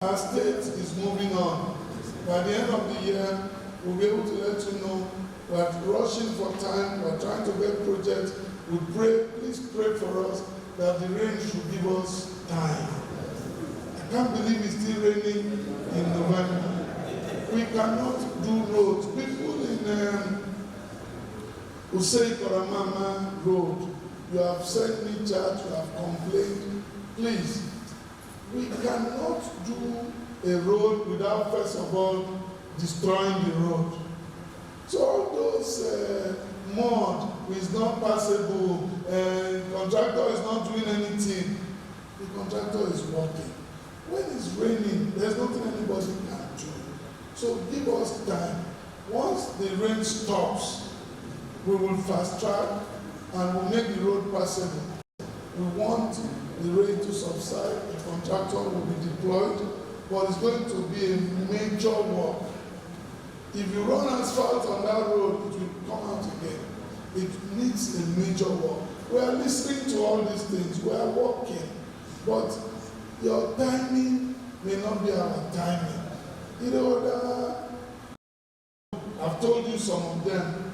Our state is moving on. By the end of the year, we'll be able to let you know we're rushing for time, we're trying to get projects. We pray, please pray for us that the rain should give us time. I can't believe it's still raining in November. We cannot do roads. People in Usei Koramama Road, you have sent me charge, you have complained. Please, we cannot do a road without first of all destroying the road. So all those mud is not passable, contractor is not doing anything. The contractor is working. When it's raining, there's nothing anybody can do. So give us time. Once the rain stops, we will fast track and we'll make the road passable. We want the rain to subside, the contractor will be deployed, but it's going to be a major work. If you run asphalt on that road, it will come out again. It needs a major work. We are listening to all these things, we are working, but your timing may not be our timing. You know, I've told you some of them,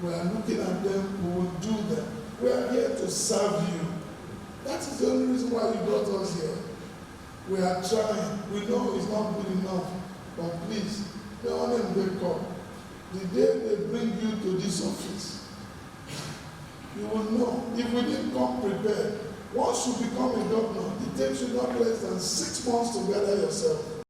we are looking at them, we will do them. We are here to serve you. That is the only reason why you brought us here. We are trying. We know it's not good enough, but please, Nigerianpolitics, the day they bring you to this office, you will know. If we didn't come prepared, once you become a governor, it takes you not less than 6 months to gather yourself.